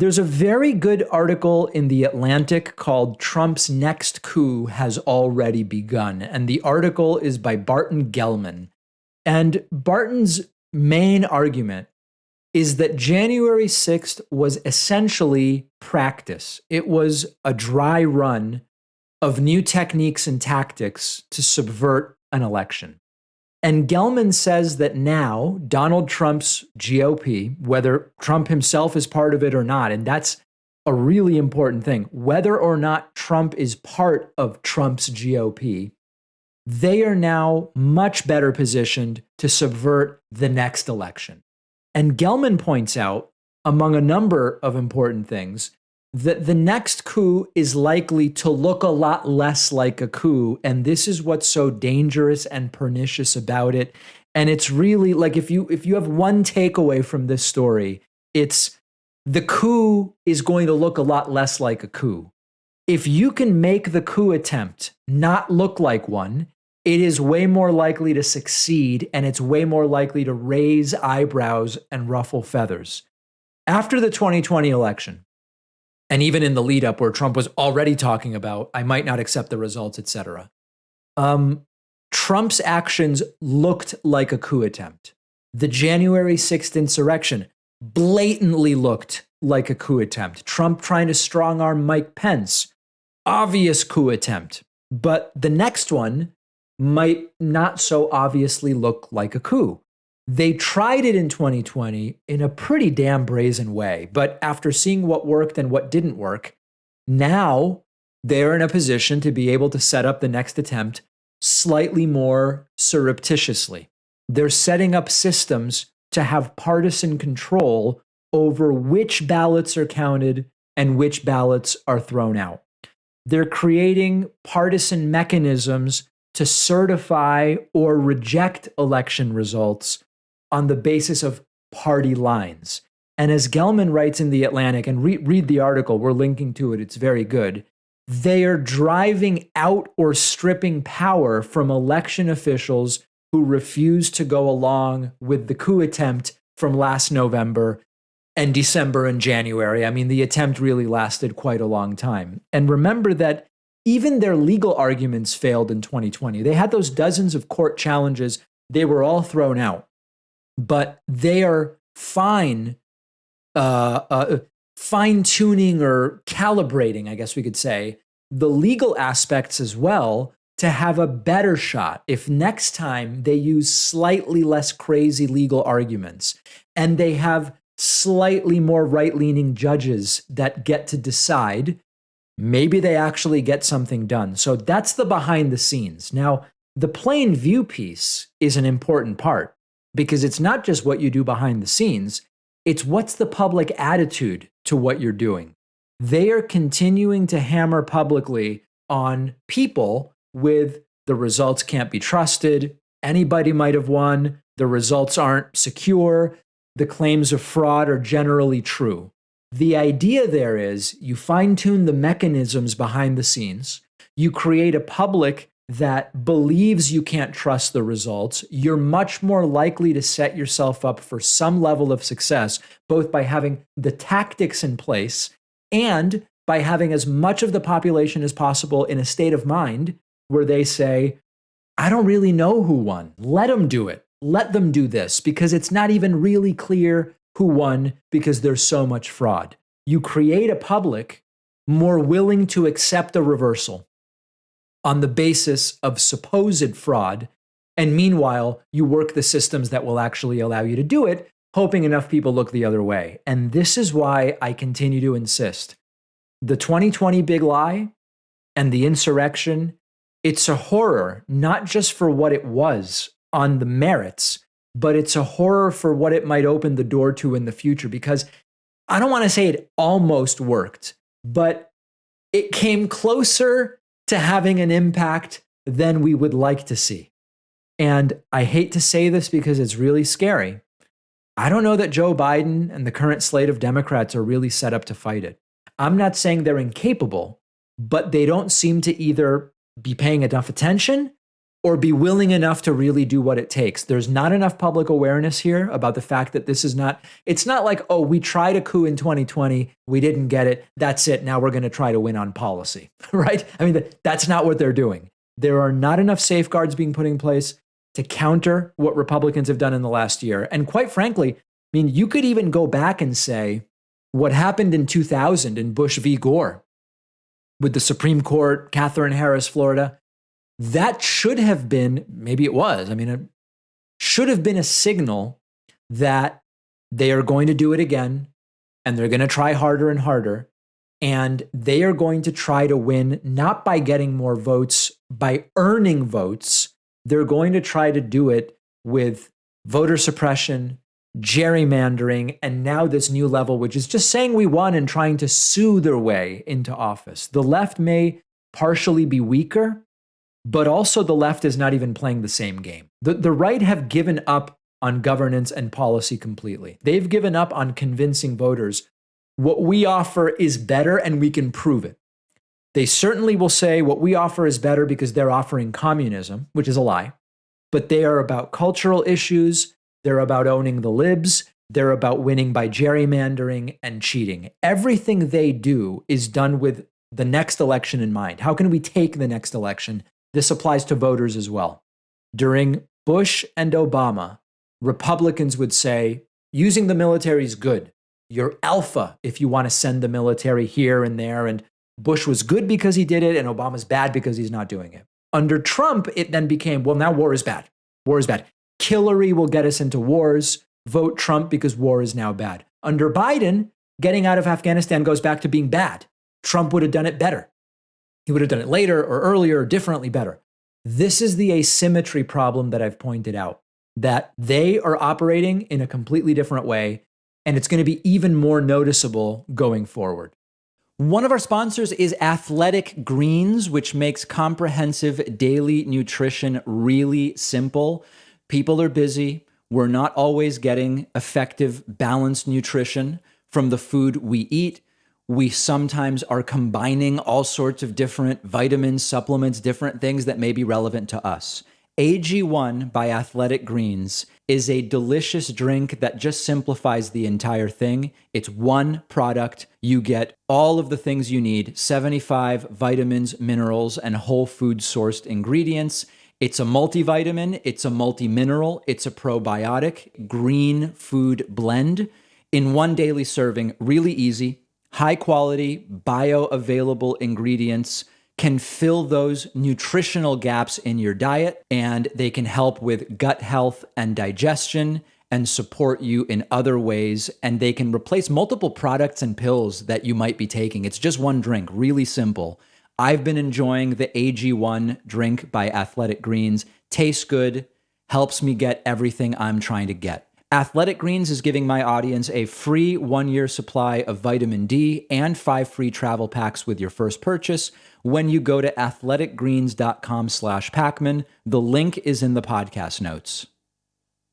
There's a very good article in The Atlantic called Trump's Next Coup Has Already Begun. And the article is by Barton Gellman. And Barton's main argument is that January 6th was essentially practice. It was a dry run of new techniques and tactics to subvert an election. And Gellman says that now Donald Trump's GOP, whether Trump himself is part of it or not, and that's a really important thing, whether or not Trump is part of Trump's GOP, they are now much better positioned to subvert the next election. And Gellman points out, among a number of important things, that the next coup is likely to look a lot less like a coup. And this is what's so dangerous and pernicious about it. And it's really like, if you have one takeaway from this story, it's the coup is going to look a lot less like a coup. If you can make the coup attempt not look like one, it is way more likely to succeed, and it's way more likely to raise eyebrows and ruffle feathers. After the 2020 election, and even in the lead up where Trump was already talking about, I might not accept the results, et cetera, Trump's actions looked like a coup attempt. The January 6th insurrection blatantly looked like a coup attempt. Trump trying to strong arm Mike Pence, obvious coup attempt. But the next one might not so obviously look like a coup. They tried it in 2020 in a pretty damn brazen way. But after seeing what worked and what didn't work, now they're in a position to be able to set up the next attempt slightly more surreptitiously. They're setting up systems to have partisan control over which ballots are counted and which ballots are thrown out. They're creating partisan mechanisms to certify or reject election results on the basis of party lines. And as Gellman writes in The Atlantic, and read the article, we're linking to it, it's very good, they are driving out or stripping power from election officials who refuse to go along with the coup attempt from last November and December and January. I mean, the attempt really lasted quite a long time. And remember that even their legal arguments failed in 2020. They had those dozens of court challenges. They were all thrown out. But they are fine-tuning or calibrating, I guess we could say, the legal aspects as well to have a better shot if next time they use slightly less crazy legal arguments and they have slightly more right-leaning judges that get to decide, maybe they actually get something done. So that's the behind the scenes. Now, the plain view piece is an important part because it's not just what you do behind the scenes, it's what's the public attitude to what you're doing. They are continuing to hammer publicly on people with the results can't be trusted, anybody might have won, the results aren't secure, the claims of fraud are generally true. The idea there is you fine-tune the mechanisms behind the scenes, you create a public that believes you can't trust the results, you're much more likely to set yourself up for some level of success, both by having the tactics in place and by having as much of the population as possible in a state of mind where they say, I don't really know who won. Let them do it. Let them do this because it's not even really clear who won because there's so much fraud. You create a public more willing to accept a reversal on the basis of supposed fraud. And meanwhile, you work the systems that will actually allow you to do it, hoping enough people look the other way. And this is why I continue to insist. The 2020 big lie and the insurrection, it's a horror, not just for what it was on the merits, but it's a horror for what it might open the door to in the future. Because I don't want to say it almost worked, but it came closer to having an impact than we would like to see. And I hate to say this because it's really scary. I don't know that Joe Biden and the current slate of Democrats are really set up to fight it. I'm not saying they're incapable, but they don't seem to either be paying enough attention or be willing enough to really do what it takes. There's not enough public awareness here about the fact that this is not, it's not like, oh, we tried a coup in 2020, we didn't get it, that's it, now we're going to try to win on policy, right? I mean, that's not what they're doing. There are not enough safeguards being put in place to counter what Republicans have done in the last year. And quite frankly, I mean, you could even go back and say what happened in 2000 in Bush v. Gore with the Supreme Court, Catherine Harris, Florida. That should have been, maybe it was, I mean, it should have been a signal that they are going to do it again and they're going to try harder and harder. And they are going to try to win, not by getting more votes, by earning votes. They're going to try to do it with voter suppression, gerrymandering, and now this new level, which is just saying we won and trying to sue their way into office. The left may partially be weaker, but also the left is not even playing the same game. The right have given up on governance and policy completely. They've given up on convincing voters what we offer is better and we can prove it. They certainly will say what we offer is better because they're offering communism, which is a lie. But they are about cultural issues. They're about owning the libs. They're about winning by gerrymandering and cheating. Everything they do is done with the next election in mind. How can we take the next election? This applies to voters as well. During Bush and Obama, Republicans would say, using the military is good. You're alpha if you want to send the military here and there. And Bush was good because he did it, and Obama's bad because he's not doing it. Under Trump, it then became, well, now war is bad. War is bad. Hillary will get us into wars. Vote Trump because war is now bad. Under Biden, getting out of Afghanistan goes back to being bad. Trump would have done it better. He would have done it later or earlier or differently better. This is the asymmetry problem that I've pointed out, that they are operating in a completely different way, and it's going to be even more noticeable going forward. One of our sponsors is Athletic Greens, which makes comprehensive daily nutrition really simple. People are busy. We're not always getting effective, balanced nutrition from the food we eat. We sometimes are combining all sorts of different vitamins, supplements, different things that may be relevant to us. AG1 by Athletic Greens is a delicious drink that just simplifies the entire thing. It's one product. You get all of the things you need, 75 vitamins, minerals, and whole food sourced ingredients. It's a multivitamin, it's a multi-mineral, it's a probiotic, green food blend in one daily serving, really easy, high quality, bioavailable ingredients can fill those nutritional gaps in your diet, and they can help with gut health and digestion and support you in other ways. And they can replace multiple products and pills that you might be taking. It's just one drink, really simple. I've been enjoying the AG1 drink by Athletic Greens. Tastes good, helps me get everything I'm trying to get. Athletic Greens is giving my audience a free 1-year supply of vitamin D and 5 free travel packs with your first purchase when you go to athleticgreens.com/Pacman. The link is in the podcast notes.